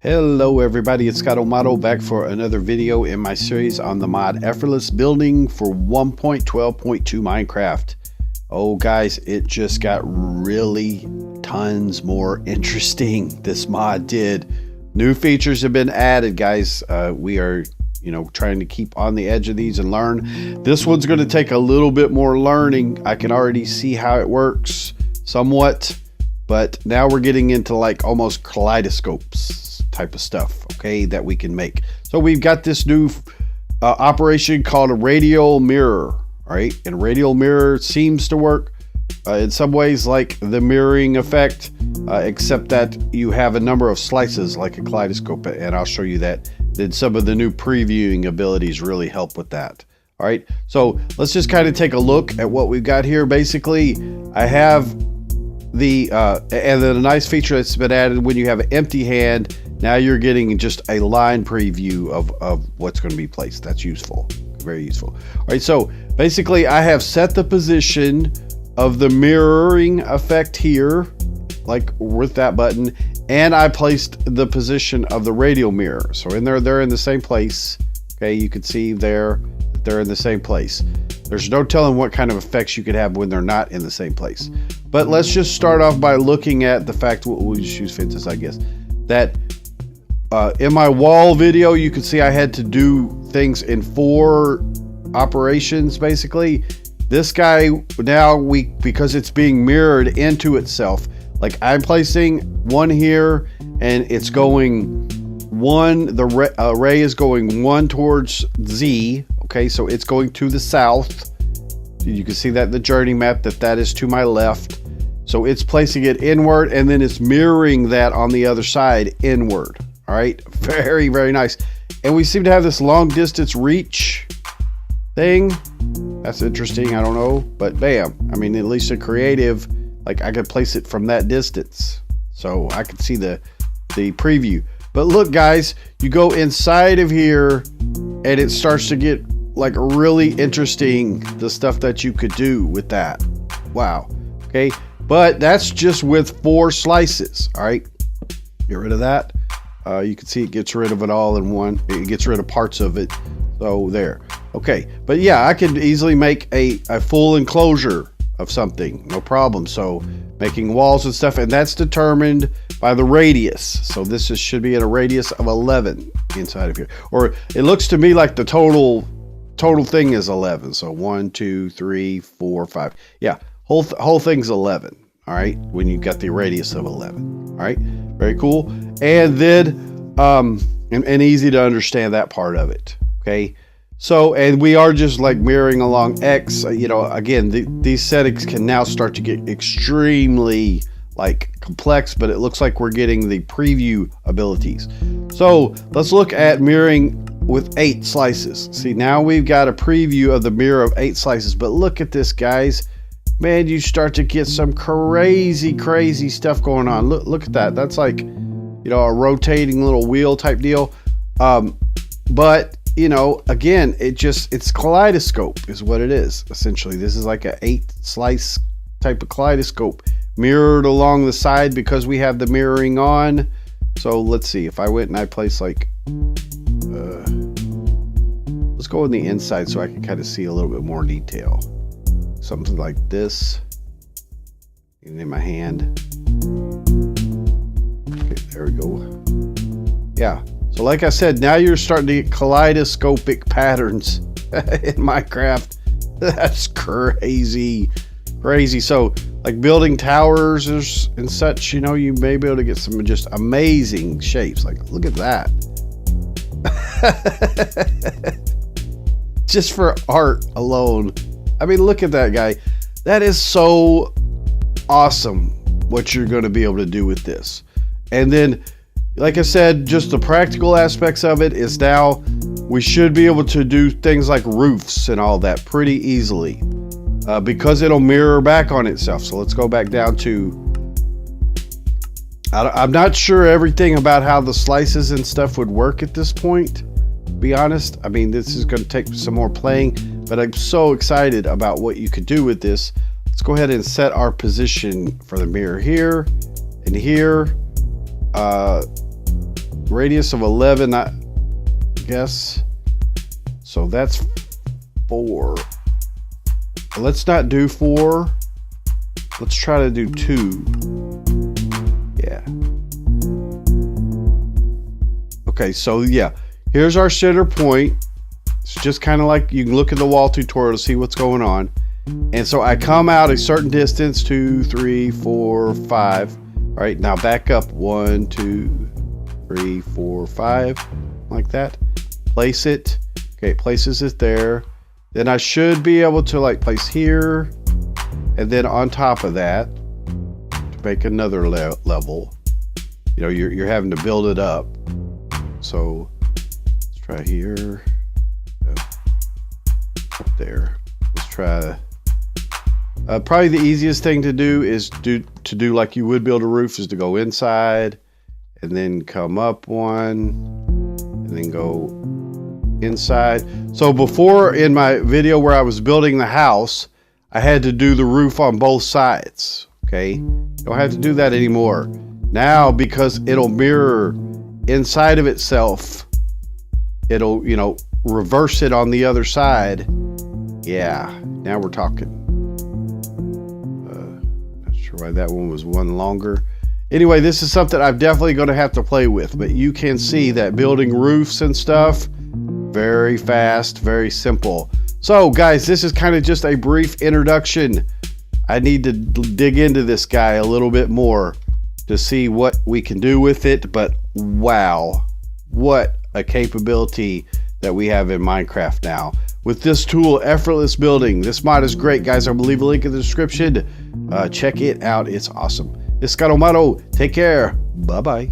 Hello everybody, it's Scott O'Mato back for another video in my series on the mod Effortless Building for 1.12.2 Minecraft. Oh guys, it just got really tons more interesting. This mod did. New features have been added, guys. We are, trying to keep on the edge of these and learn. This one's going to take a little bit more learning. I can already see how it works somewhat, but now we're getting into like almost kaleidoscopes type of stuff, okay, that we can make. So we've got this new operation called a radial mirror, right? And radial mirror seems to work in some ways like the mirroring effect, except that you have a number of slices like a kaleidoscope, and I'll show you that. Then some of the new previewing abilities really help with that. All right, so let's just kind of take a look at what we've got here. Basically, I have the and then a nice feature that's been added: when you have an empty hand, now you're getting just a line preview of what's going to be placed. That's useful, very useful. All right, so basically I have set the position of the mirroring effect here, like with that button, and I placed the position of the radial mirror. So in there, they're in the same place. Okay, you can see there that they're in the same place. There's no telling what kind of effects you could have when they're not in the same place. But let's just start off by looking at the fact, we'll just use fences, I guess, that in my wall video, you can see I had to do things in 4 operations, basically. This guy, now because it's being mirrored into itself, like I'm placing one here and it's going one, the ray is going one towards Z, okay, so it's going to the south. You can see that in the journey map that is to my left. So it's placing it inward and then it's mirroring that on the other side inward. All right, very, very nice. And we seem to have this long distance reach thing. That's interesting, I don't know, but bam. I mean, at least in creative, like I could place it from that distance. So I could see the preview. But look guys, you go inside of here and it starts to get like really interesting, the stuff that you could do with that. Wow, okay. But that's just with 4 slices, all right? Get rid of that. You can see it gets rid of it all in one. It gets rid of parts of it. So there. Okay. But yeah, I could easily make a full enclosure of something. No problem. So making walls and stuff. And that's determined by the radius. So this should be at a radius of 11 inside of here. Or it looks to me like the total thing is 11. So 1, 2, 3, 4, 5. Yeah. Whole thing's 11. All right. When you've got the radius of 11. All right. Very cool. And then, and easy to understand that part of it. Okay. So, and we are just like mirroring along X, again, these settings can now start to get extremely like complex, but it looks like we're getting the preview abilities. So let's look at mirroring with 8 slices. See, now we've got a preview of the mirror of 8 slices, but look at this, guys. Man, you start to get some crazy stuff going on. Look at that. That's like, a rotating little wheel type deal. But, again, it's kaleidoscope is what it is. Essentially, this is like a 8 slice type of kaleidoscope mirrored along the side because we have the mirroring on. So let's see if I went and I placed like, let's go on the inside so I can kind of see a little bit more detail. Something like this, and in my hand. Okay, there we go. Yeah, so like I said, now you're starting to get kaleidoscopic patterns in Minecraft. That's crazy. So like building towers and such, you may be able to get some just amazing shapes. Like, look at that. Just for art alone. I mean, look at that guy. That is so awesome what you're going to be able to do with this. And then, like I said, just the practical aspects of it is now we should be able to do things like roofs and all that pretty easily because it'll mirror back on itself. So let's go back down to, I'm not sure everything about how the slices and stuff would work at this point, to be honest. I mean, this is going to take some more playing. But I'm so excited about what you could do with this. Let's go ahead and set our position for the mirror here and here. radius of 11, I guess. So that's 4. Let's not do 4. Let's try to do 2. Yeah. Okay, so yeah, here's our center point. It's just kind of like you can look at the wall tutorial to see what's going on. And so I come out a certain distance, 2, 3, 4, 5. All right, now back up 1, 2, 3, 4, 5, like that. Place it. Okay, it places it there. Then I should be able to like place here, and then on top of that to make another level. You know, you're having to build it up. So let's try here, up there. Let's try. Probably the easiest thing to do is to do like you would build a roof, is to go inside and then come up one and then go inside. So before, in my video where I was building the house, I had to do the roof on both sides. Okay, don't have to do that anymore now, because it'll mirror inside of itself. It'll, you know, reverse it on the other side. Yeah, now we're talking. Not sure why that one was one longer. Anyway, this is something I'm definitely going to have to play with, but you can see that building roofs and stuff, very fast, very simple. So guys, this is kind of just a brief introduction. I need to dig into this guy a little bit more to see what we can do with it, but wow, what a capability that we have in Minecraft now. With this tool, Effortless Building, this mod is great, guys. I will leave a link in the description. Check it out, it's awesome. It's Kaleidoscopes. Take care. Bye-bye.